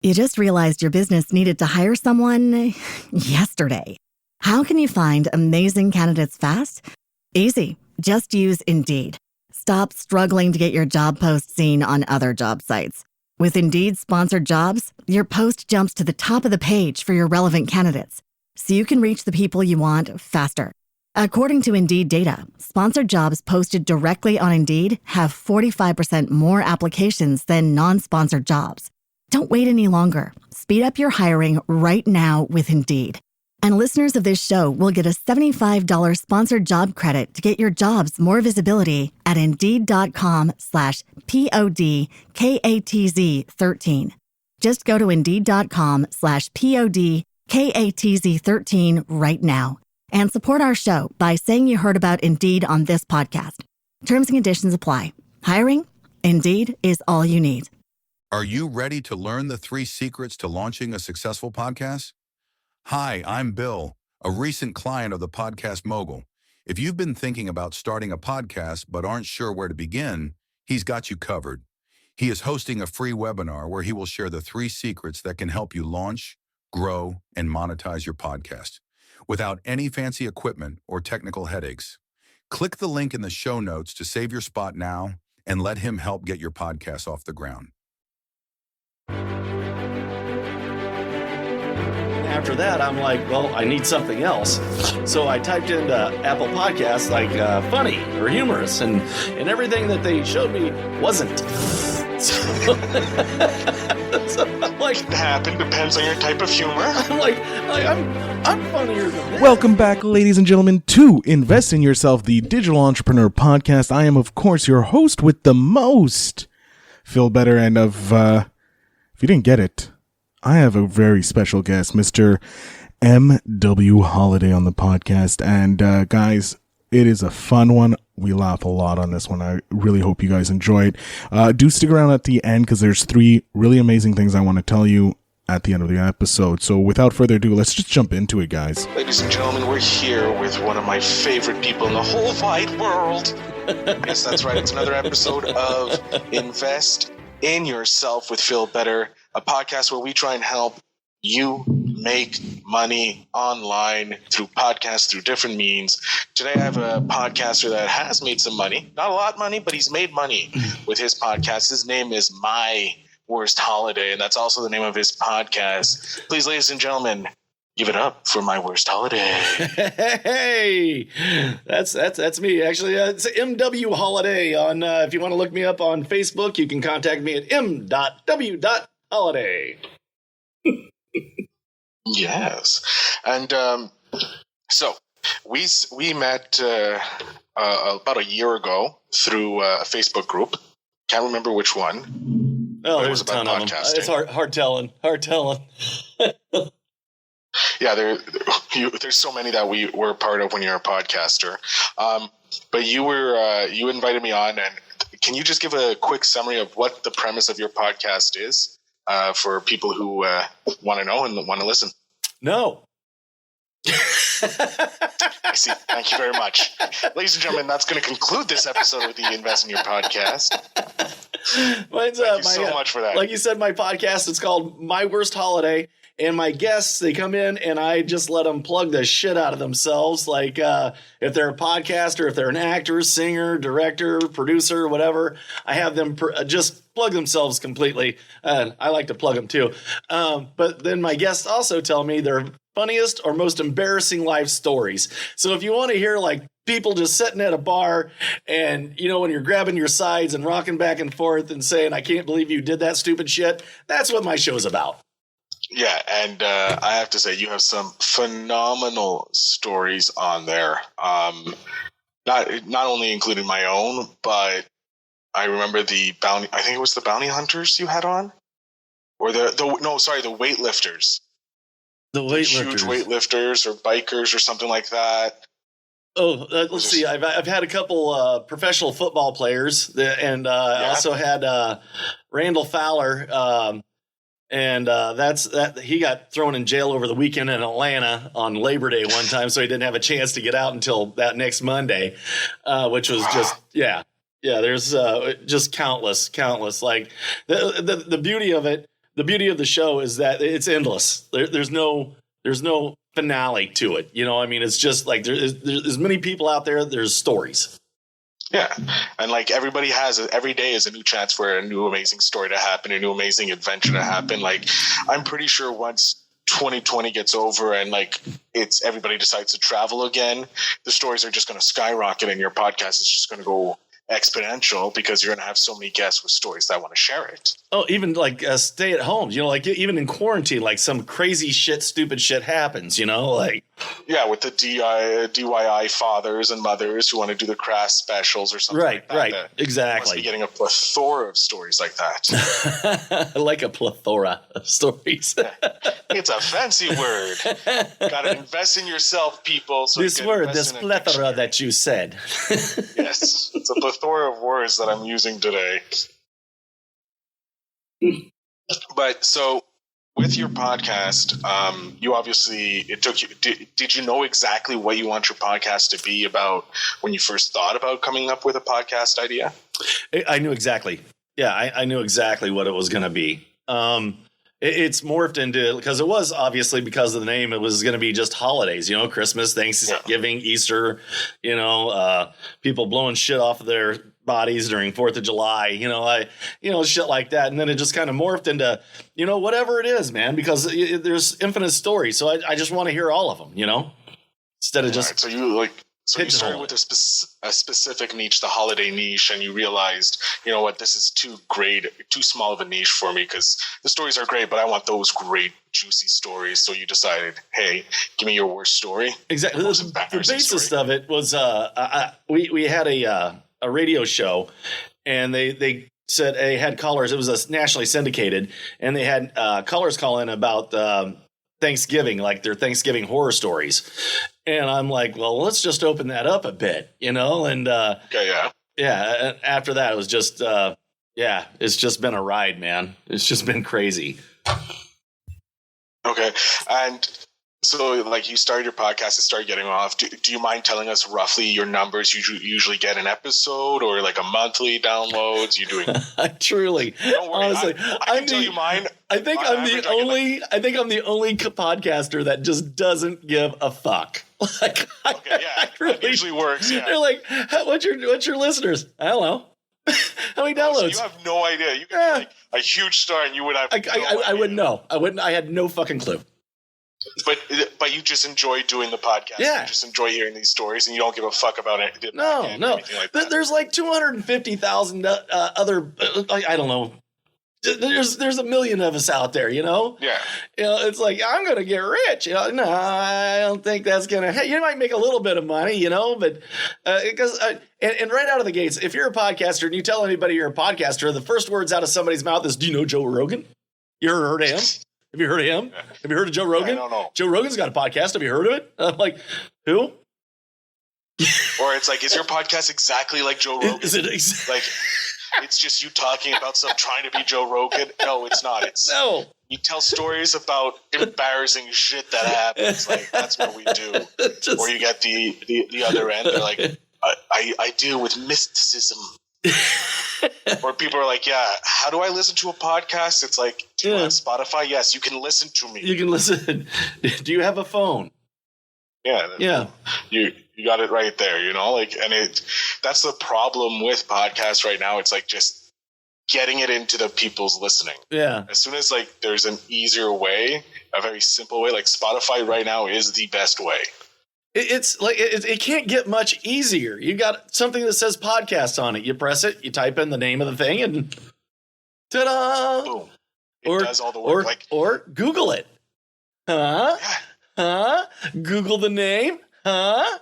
You just realized your business needed to hire someone yesterday. How can you find amazing candidates fast? Easy. Just use Indeed. Stop struggling to get your job post seen on other job sites. With Indeed sponsored jobs, your post jumps to the top of the page for your relevant candidates, so you can reach the people you want faster. According to Indeed data, sponsored jobs posted directly on Indeed have 45% more applications than non-sponsored jobs. Don't wait any longer. Speed up your hiring right now with Indeed. And listeners of this show will get a $75 sponsored job credit to get your jobs more visibility at Indeed.com/PODKATZ13. Just go to Indeed.com/PODKATZ13 right now and support our show by saying you heard about Indeed on this podcast. Terms and conditions apply. Hiring? Indeed is all you need. Are you ready to learn the 3 secrets to launching a successful podcast? Hi, I'm Bill, a recent client of the Podcast Mogul. If you've been thinking about starting a podcast but aren't sure where to begin, he's got you covered. He is hosting a free webinar where he will share the 3 secrets that can help you launch, grow, and monetize your podcast without any fancy equipment or technical headaches. Click the link in the show notes to save your spot now and let him help get your podcast off the ground. After that, I'm like, well, I need something else. So I typed into Apple Podcasts like funny or humorous, and everything that they showed me wasn't. So I'm like, it happen, depends on your type of humor. I'm funnier than this. Welcome back, ladies and gentlemen, to Invest in Yourself, the Digital Entrepreneur Podcast. I am, of course, your host with the most, Phil Better, and if you didn't get it, I have a very special guest, Mr. M.W.Holiday on the podcast. And guys, it is a fun one. We laugh a lot on this one. I really hope you guys enjoy it. Do stick around at the end because there's 3 really amazing things I want to tell you at the end of the episode. So without further ado, let's just jump into it, guys. Ladies and gentlemen, we're here with one of my favorite people in the whole wide world. Yes, that's right. It's another episode of Invest in Yourself with Phil Better, a podcast where we try and help you make money online through podcasts, through different means. Today I have a podcaster that has made some money. Not a lot of money, but he's made money with his podcast. His name is M.W.Holiday, and that's also the name of his podcast. Please, ladies and gentlemen, give it up for M.W.Holiday. Hey, that's me. Actually, it's M.W.Holiday. On if you want to look me up on Facebook, you can contact me at M.W.Holiday. Yes, and so we met about a year ago through a Facebook group. Can't remember which one. Oh, there's a ton of them. It's hard telling. Yeah, there's so many that we were part of when you're a podcaster. But you invited me on, and can you just give a quick summary of what the premise of your podcast is for people who want to know and want to listen? No. I see. Thank you very much. Ladies and gentlemen, that's going to conclude this episode of the Invest in Your Podcast. Thank you so much for that. Like you said, my podcast, it's called My Worst Holiday. And my guests, they come in and I just let them plug the shit out of themselves. Like if they're a podcaster, if they're an actor, singer, director, producer, whatever, I have them just plug themselves completely. I like to plug them too. But then my guests also tell me their funniest or most embarrassing life stories. So if you want to hear like people just sitting at a bar and, you know, when you're grabbing your sides and rocking back and forth and saying, I can't believe you did that stupid shit, that's what my show's about. Yeah, and I have to say, you have some phenomenal stories on there. Not only including my own, but I remember the bounty. I think it was the bounty hunters you had on, or the weightlifters. The weightlifters, huge weightlifters, or bikers, or something like that. Oh, let's see. I've had a couple professional football players, and I also had Randall Fowler. And he got thrown in jail over the weekend in Atlanta on Labor Day one time, so he didn't have a chance to get out until that next Monday, which was just there's just countless. Like the beauty of it, the beauty of the show is that it's endless. There's no finale to it. You know, I mean, it's just like there's many people out there. There's stories. Yeah. And like everybody every day is a new chance for a new amazing story to happen, a new amazing adventure to happen. Like, I'm pretty sure once 2020 gets over and like everybody decides to travel again, the stories are just going to skyrocket and your podcast is just going to go exponential because you're going to have so many guests with stories that want to share it. Oh, even like stay at home, you know, like even in quarantine, like some crazy shit, stupid shit happens, you know, like. Yeah, with the DIY fathers and mothers who want to do the craft specials or something like that. Right, exactly. Must be getting a plethora of stories like that. Like a plethora of stories. It's a fancy word. Got to invest in yourself, people. So this plethora that you said. Yes, it's a plethora of words that I'm using today. But so with your podcast, you obviously, it took you, did you know exactly what you want your podcast to be about when you first thought about coming up with a podcast idea? I knew exactly. Yeah, I knew exactly what it was going to be. It's morphed into, because it was obviously because of the name, it was going to be just holidays, you know, Christmas, Thanksgiving, Easter, you know, people blowing shit off of their bodies during 4th of July, you know, shit like that. And then it just kind of morphed into, you know, whatever it is, man, because there's infinite stories. So I just want to hear all of them, you know, instead of just. Right, so you started with a specific niche, the holiday niche, and you realized, you know what, this is too small of a niche for me because the stories are great, but I want those great, juicy stories. So you decided, hey, give me your worst story. Exactly. The basis of it was we had a radio show, and they said they had callers. It was a nationally syndicated, and they had callers call in about Thanksgiving, like their Thanksgiving horror stories. And I'm like, well, let's just open that up a bit, you know? And yeah. And after that, it was just it's just been a ride, man. It's just been crazy. Okay. And so, like, you started your podcast, it started getting off. Do you mind telling us roughly your numbers you usually get an episode, or like a monthly downloads? You doing? Truly, don't worry. Honestly, I can tell you mine. I think I'm the only podcaster that just doesn't give a fuck. Like, okay, yeah, that usually works. Yeah, they're like, what's your listeners? I don't know. How many downloads? So you have no idea. You could be like a huge star, and you would have. I wouldn't know. I wouldn't. I had no fucking clue. But you just enjoy doing the podcast. Yeah. You just enjoy hearing these stories, and you don't give a fuck about it. No. Like that. There's like 250,000 other. I don't know. There's a million of us out there, you know. Yeah. You know, it's like, I'm gonna get rich. You know, no, I don't think that's gonna. Hey, you might make a little bit of money, you know, but because and right out of the gates, if you're a podcaster and you tell anybody you're a podcaster, the first words out of somebody's mouth is, "Do you know Joe Rogan? You ever heard of him? Have you heard of him? Have you heard of Joe Rogan? I don't know. Joe Rogan's got a podcast. Have you heard of it?" I'm like, who? Or it's like, is your podcast exactly like Joe Rogan? Is it like, it's just you talking about trying to be Joe Rogan? No, it's not. No. You tell stories about embarrassing shit that happens. Like, that's what we do. Or you get the other end. They're like, I deal with mysticism. Or people are like, yeah, how do I listen to a podcast? It's like, do you have Spotify? Yes, you can listen to me. You can listen. Do you have a phone? Yeah. You got it right there, you know, like, and that's the problem with podcasts right now. It's like just getting it into the people's listening. Yeah. As soon as like there's an easier way, a very simple way, like Spotify right now is the best way. It's like it can't get much easier. You got something that says podcast on it. You press it, you type in the name of the thing, and ta-da! Boom. It does all the work. Or Google it. Huh? Yeah. Huh? Google the name? Huh?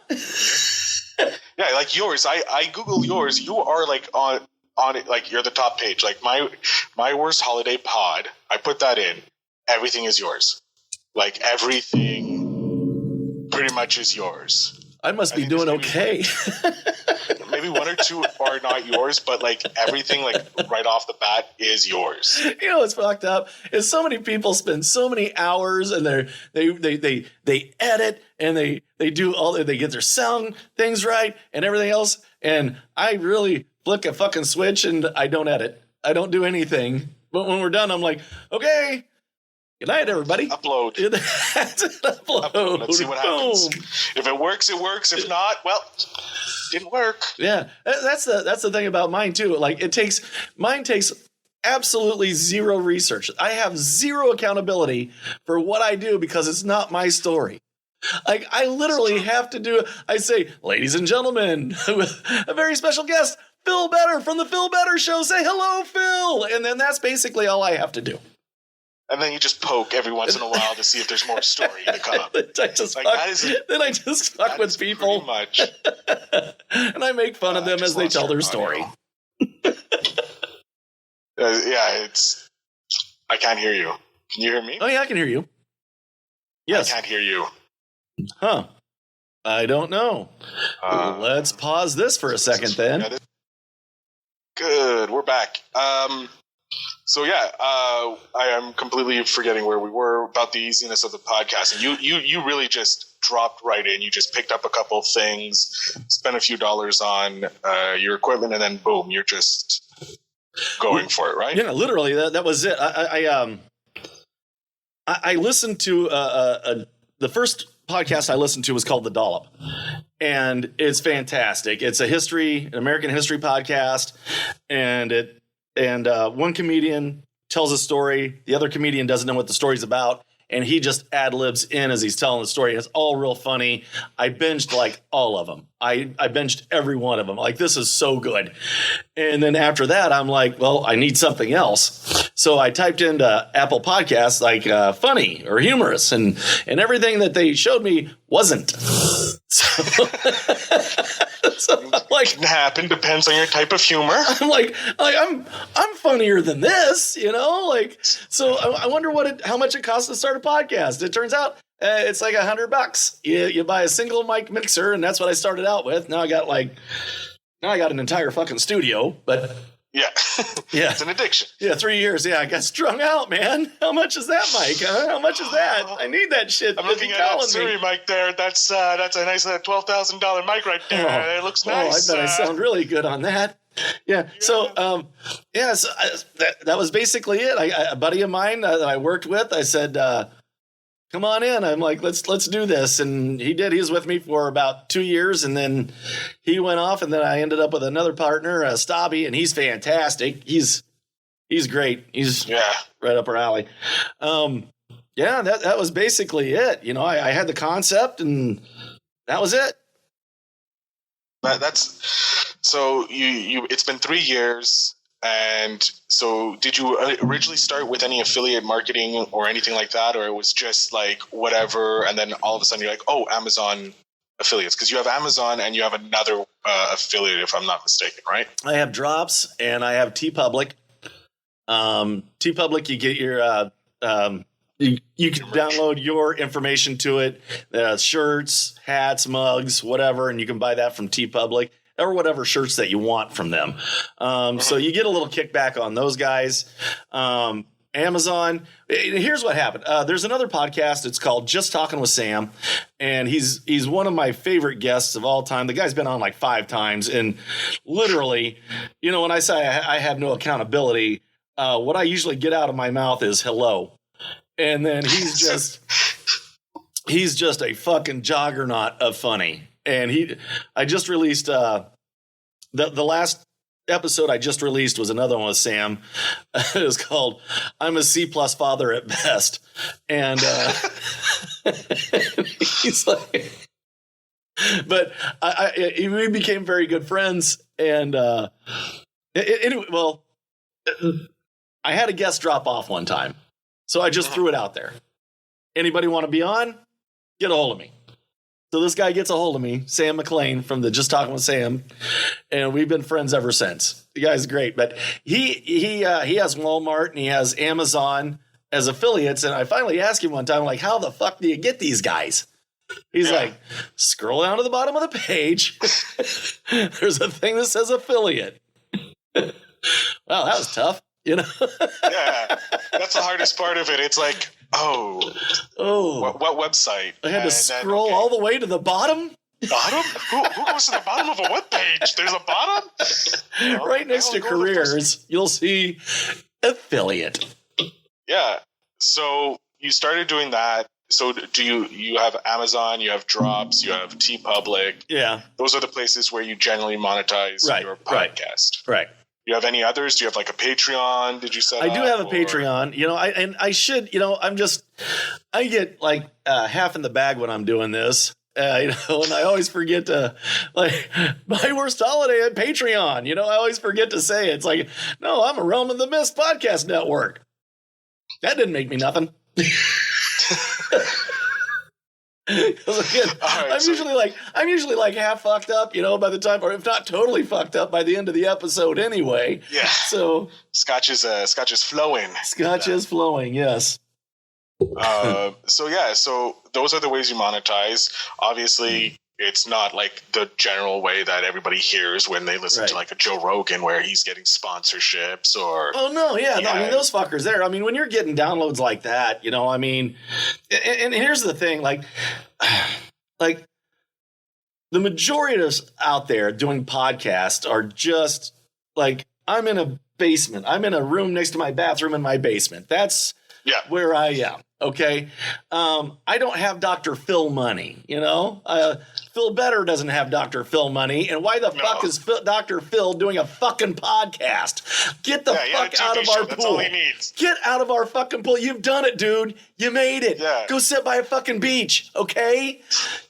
Yeah, like yours. I Google yours. You are like on it, like you're the top page. Like my worst holiday pod. I put that in. Everything is yours. Like everything pretty much is yours. I must be doing okay. Maybe one or two are not yours, but like everything, like right off the bat, is yours. You know what's fucked up is so many people spend so many hours and they edit and they do they get their sound things right and everything else. And I really flick a fucking switch and I don't edit. I don't do anything. But when we're done, I'm like, okay, good night, everybody. Upload. That's it, upload. Let's see what happens. Boom. If it works, it works. If not, well, didn't work. Yeah, that's the thing about mine too. Like mine takes absolutely zero research. I have zero accountability for what I do because it's not my story. Like I literally have to do. I say, ladies and gentlemen, a very special guest, Phil Better from the Phil Better Show. Say hello, Phil, and then that's basically all I have to do. And then you just poke every once in a while to see if there's more story to come. Then I just fuck with people. Much. And I make fun of them as they tell their story. Yeah, I can't hear you. Can you hear me? Oh, yeah, I can hear you. Yes. I can't hear you. Huh. I don't know. Let's pause this for a second then. Good. We're back. So yeah, I am completely forgetting where we were about the easiness of the podcast. And you really just dropped right in. You just picked up a couple of things, spent a few dollars on your equipment, and then boom, you're just going for it, right? Yeah, literally. That was it. I listened to the first podcast I listened to was called The Dollop, and it's fantastic. It's an American history podcast, and one comedian tells a story, the other comedian doesn't know what the story's about, and he just ad-libs in as he's telling the story. It's all real funny. I binged like all of them. I binged every one of them. Like, this is so good. And then after that, I'm like, well, I need something else. So I typed into Apple Podcasts like funny or humorous, and everything that they showed me wasn't. So I'm like, can happen. Depends on your type of humor. I'm funnier than this, you know. Like, so I wonder how much it costs to start a podcast. It turns out it's like $100. You buy a single mic mixer, and that's what I started out with. Now I got an entire fucking studio, but. Yeah. Yeah. It's an addiction. Yeah, 3 years. Yeah, I got strung out, man. How much is that, Mike? Huh? How much is that? I need that shit. I'm looking at that Siri mic there. That's a nice $12,000 mic right there. It looks nice. I bet I sound really good on that. Yeah. So, that was basically it. A buddy of mine that I worked with, I said, come on in. I'm like, let's do this. And he did. He was with me for about 2 years, and then he went off, and then I ended up with another partner, Stabby, and he's fantastic. He's great. He's right up our alley. That was basically it. You know, I had the concept, and that was it. That's so you it's been 3 years. And so did you originally start with any affiliate marketing or anything like that? Or it was just like whatever, and then all of a sudden you're like, oh, Amazon affiliates? Because you have Amazon and you have another affiliate, if I'm not mistaken, right? I have Drops and I have TeePublic. TeePublic, you get your you can download your information to it, shirts, hats, mugs, whatever, and you can buy that from TeePublic. Or whatever shirts that you want from them. So you get a little kickback on those guys. Amazon, here's what happened. There's another podcast. It's called Just Talking with Sam. And he's one of my favorite guests of all time. The guy's been on like 5 times. And literally, you know, when I say I have no accountability, what I usually get out of my mouth is hello. And then he's just a fucking juggernaut of funny. And I just released the last episode I just released was another one with Sam. It was called "I'm a C+ father at best," and he's like, but we became very good friends. And anyway, well, I had a guest drop off one time, so I just threw it out there. Anybody want to be on? Get a hold of me. So this guy gets a hold of me, Sam McLean from the Just Talking with Sam, and we've been friends ever since. The guy's great, but he has Walmart and he has Amazon as affiliates, and I finally asked him one time, like, how the fuck do you get these guys? He's like, scroll down to the bottom of the page. There's a thing that says affiliate. Wow, that was tough, you know? Yeah, that's the hardest part of it. It's like, what website? I had to scroll all the way to the bottom. Bottom? Who goes to the bottom of a web page? There's a bottom? Right next to careers, you'll see affiliate. Yeah. So you started doing that. So do you have Amazon, you have Drops, you have TeePublic. Yeah. Those are the places where you generally monetize your podcast. Right. Do you have any others? Do you have like a Patreon? Did you set up? I do have a Patreon, I should, I get like half in the bag when I'm doing this. And I always forget to, like, My Worst Holiday at Patreon. I always forget to say it. It's like, no, I'm a Realm of the Mist podcast network. That didn't make me nothing. I'm usually like half fucked up, by the time, or if not totally fucked up by the end of the episode anyway. Yeah. So Scotch is flowing. Scotch is flowing. Yes. So those are the ways you monetize. Obviously, it's not like the general way that everybody hears when they listen to like a Joe Rogan where he's getting sponsorships or. Oh no, yeah. No, I mean, those fuckers there. I mean, when you're getting downloads like that, I mean, and here's the thing, like the majority of us out there doing podcasts are just like, I'm in a basement. I'm in a room next to my bathroom in my basement. That's where I am. Okay. I don't have Dr. Phil money, Phil Better doesn't have Dr. Phil money. And why the fuck is Dr. Phil doing a fucking podcast? Get the fuck out of our pool. That's all he needs. Get out of our fucking pool. You've done it, dude. You made it. Yeah. Go sit by a fucking beach. Okay.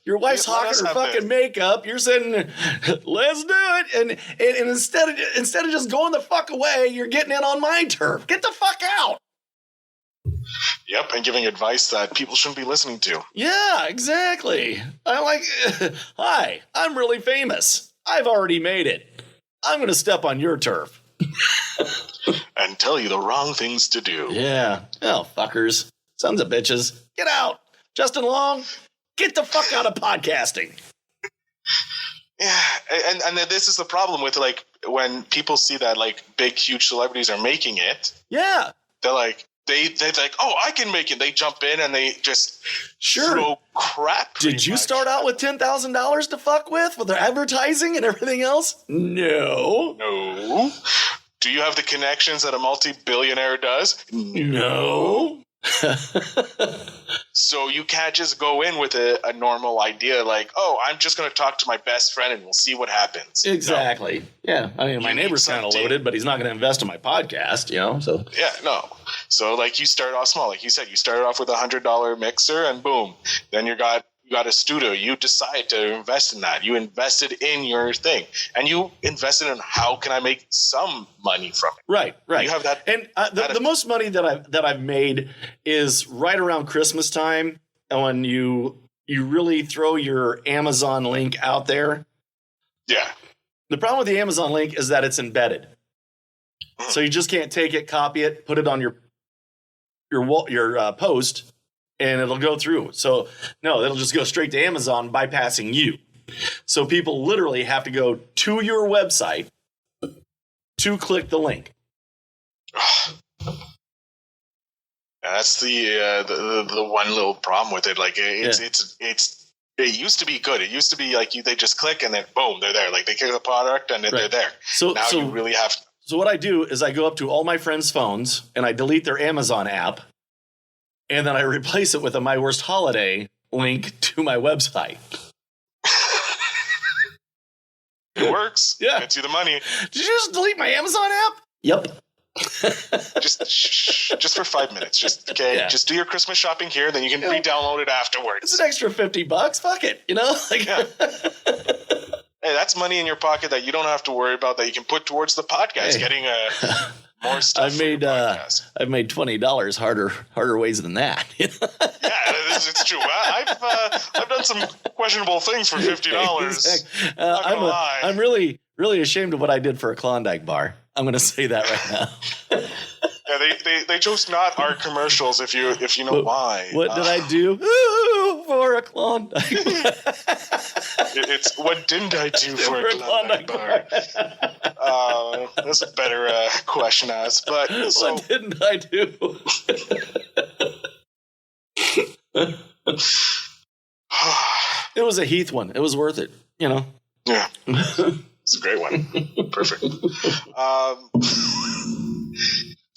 Your wife's hawking her fucking makeup. You're saying, let's do it. And instead of just going the fuck away, you're getting in on my turf. Get the fuck out. Yep, and giving advice that people shouldn't be listening to. Yeah, exactly. I'm like, hi, I'm really famous. I've already made it. I'm going to step on your turf. And tell you the wrong things to do. Yeah. Oh, fuckers. Sons of bitches. Get out. Justin Long, get the fuck out of podcasting. Yeah, and this is the problem with, like, when people see that, like, big, huge celebrities are making it. Yeah. They're like, they're like, oh, I can make it. They jump in and they just throw crap. Did you start out with $10,000 to fuck with their advertising and everything else? No. Do you have the connections that a multi-billionaire does? No. So you can't just go in with a normal idea like, oh, I'm just going to talk to my best friend and we'll see what happens. Exactly. No. Yeah. I mean, my neighbor's kind of loaded, but he's not going to invest in my podcast, so. Yeah, no. So, like, you start off small. Like you said, you started off with $100 mixer and boom. Then you got a studio. You decide to invest in that. You invested in your thing. And you invested in how can I make some money from it. Right. You have that. And the most money that I've made is right around Christmas time, and when you really throw your Amazon link out there. Yeah. The problem with the Amazon link is that it's embedded. So you just can't take it, copy it, put it on your post, and it'll go through. So no, it'll just go straight to Amazon, bypassing you. So people literally have to go to your website to click the link. That's the one little problem with it. Like it used to be good. It used to be like they just click and then boom, they're there. Like they click the product and they're there. So now you really have. So what I do is I go up to all my friends' phones and I delete their Amazon app, and then I replace it with a My Worst Holiday link to my website. It works. Yeah. Gets you the money. Did you just delete my Amazon app? Yep. just for 5 minutes. Just do your Christmas shopping here, then you can re-download it afterwards. It's an extra $50. Fuck it. Hey, that's money in your pocket that you don't have to worry about, that you can put towards the podcast, getting more stuff. I've made $20 harder ways than that. Yeah, it's true. I've done some questionable things for $50. Exactly. I'm really, really ashamed of what I did for a Klondike bar. I'm going to say that right now. Yeah, they chose not our commercials if you know why. What did I do? Ooh, for a Klondike. It's what didn't I do for a Klondike bar? That's a better question to ask. But what didn't I do? It was a Heath one. It was worth it. Yeah. It's a great one. Perfect.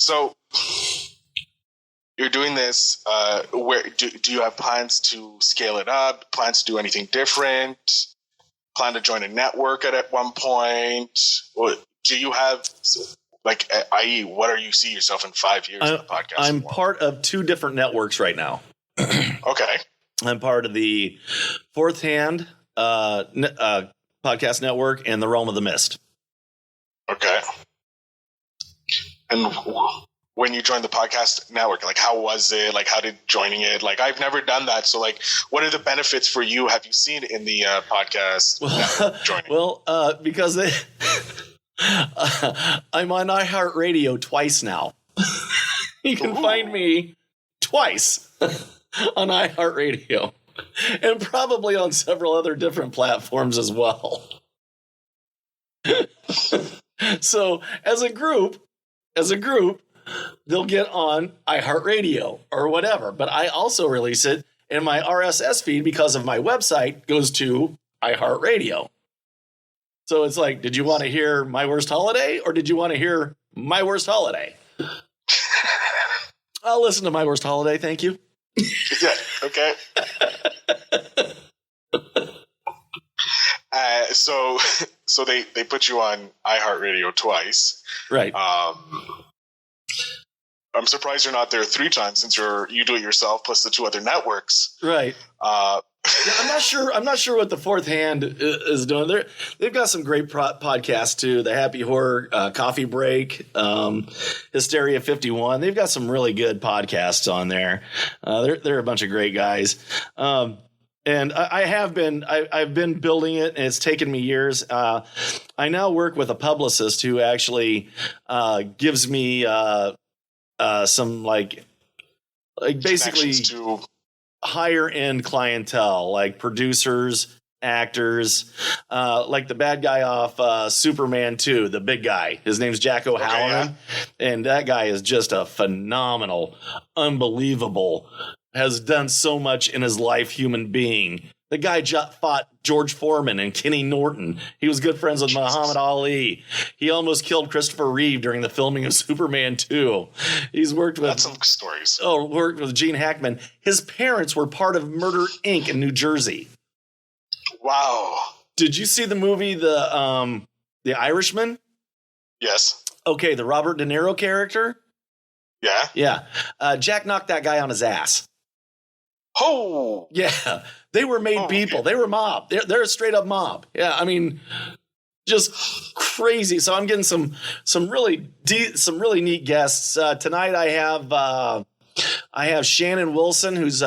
So you're doing this. Where do you have plans to scale it up? Plans to do anything different? Plan to join a network at one point? Or do you have, like, i.e., what are you see yourself in 5 years in the podcast? I'm part of 2 different networks right now. Okay. I'm part of the Fourth Hand podcast network and the Realm of the Mist. Okay. And when you joined the podcast network, like, how was it? Like, how did joining it? Like, I've never done that. So, like, what are the benefits for you? Have you seen in the podcast joining? Well, because I'm on iHeartRadio twice now. You can find me twice on iHeartRadio and probably on several other different platforms as well. So as a group, they'll get on iHeartRadio or whatever. But I also release it, and my RSS feed, because of my website, goes to iHeartRadio. So it's like, did you want to hear My Worst Holiday, or did you want to hear My Worst Holiday? I'll listen to My Worst Holiday, thank you. Yeah, okay. So they put you on iHeartRadio twice. Right. I'm surprised you're not there 3 times, since you do it yourself plus the 2 other networks. Right. Yeah, I'm not sure what the Fourth Hand is doing. They've got some great podcasts too. The Happy Horror, Coffee Break, Hysteria 51. They've got some really good podcasts on there. They're a bunch of great guys. And I've been building it, and it's taken me years. I now work with a publicist who actually gives me some like basically higher end clientele, like producers, actors, like the bad guy off Superman 2, the big guy. His name's Jack O'Halloran, and that guy is just a phenomenal, unbelievable, has done so much in his life human being. The guy fought George Foreman and Kenny Norton. He was good friends with Muhammad Ali. He almost killed Christopher Reeve during the filming of Superman 2. He's worked with... That's some stories. Worked with Gene Hackman. His parents were part of Murder, Inc. in New Jersey. Wow. Did you see the movie The Irishman? Yes. Okay, the Robert De Niro character? Yeah. Yeah. Jack knocked that guy on his ass. Oh. Yeah. They were made people. Okay. They were mob. They're a straight up mob. Yeah. I mean, just crazy. So I'm getting some really neat guests. Tonight I have Shannon Wilson, who's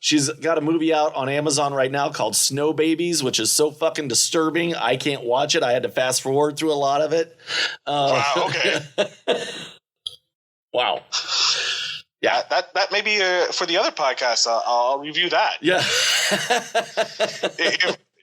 she's got a movie out on Amazon right now called Snow Babies, which is so fucking disturbing. I can't watch it. I had to fast forward through a lot of it. Wow. Okay. Wow. Yeah, that may be for the other podcast. I'll review that. Yeah.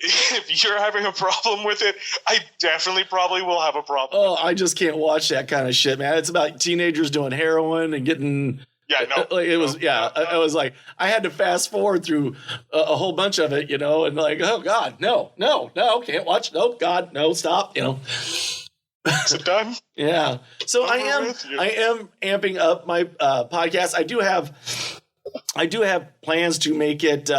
If you're having a problem with it, I definitely probably will have a problem. Oh, I just can't watch that kind of shit, man. It's about teenagers doing heroin and getting... Yeah, no. It was, I was like, I had to fast forward through a whole bunch of it, and like, oh, God, no, can't watch. No, God, no, stop, Is it done? Yeah. So I am amping up my podcast. I do have plans to make it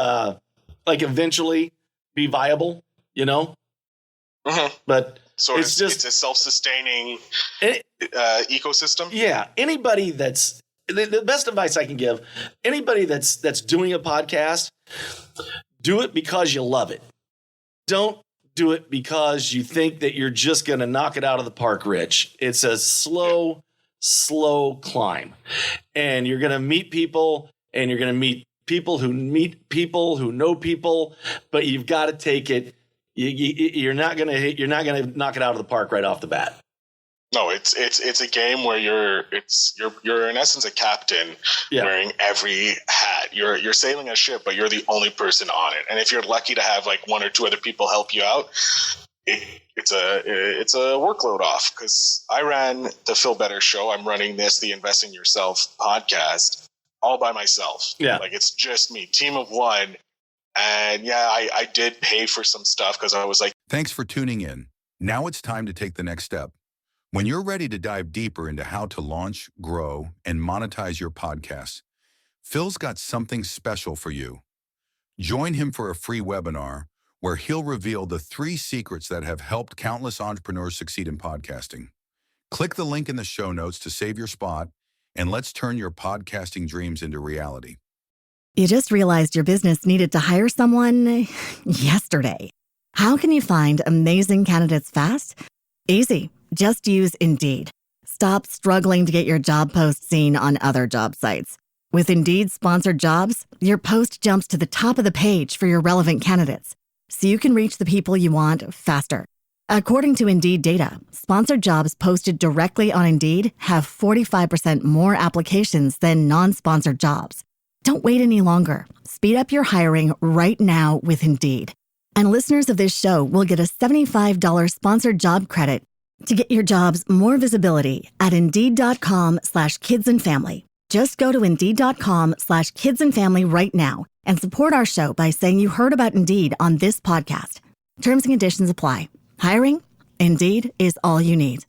like eventually be viable, Mm-hmm. But so it's a self-sustaining ecosystem. Yeah. Anybody that's the best advice I can give, anybody that's doing a podcast, do it because you love it. Don't do it because you think that you're just going to knock it out of the park, Rich. It's a slow climb. And you're going to meet people, and you're going to meet people who know people, but you've got to take it. You're not going to knock it out of the park right off the bat. No, it's a game where you're in essence a captain wearing every hat. You're sailing a ship, but you're the only person on it. And if you're lucky to have like 1 or 2 other people help you out, it's a workload off. Because I ran the Feel Better show. I'm running the Invest in Yourself podcast all by myself. Yeah, like it's just me, team of 1. And yeah, I did pay for some stuff because I was like, thanks for tuning in. Now it's time to take the next step. When you're ready to dive deeper into how to launch, grow, and monetize your podcast, Phil's got something special for you. Join him for a free webinar where he'll reveal the 3 secrets that have helped countless entrepreneurs succeed in podcasting. Click the link in the show notes to save your spot, and let's turn your podcasting dreams into reality. You just realized your business needed to hire someone yesterday. How can you find amazing candidates fast? Easy. Just use Indeed. Stop struggling to get your job post seen on other job sites. With Indeed sponsored jobs, your post jumps to the top of the page for your relevant candidates, so you can reach the people you want faster. According to Indeed data, sponsored jobs posted directly on Indeed have 45% more applications than non-sponsored jobs. Don't wait any longer. Speed up your hiring right now with Indeed. And listeners of this show will get a $75 sponsored job credit to get your jobs more visibility at Indeed.com/kidsandfamily. Just go to Indeed.com/kidsandfamily right now and support our show by saying you heard about Indeed on this podcast. Terms and conditions apply. Hiring? Indeed is all you need.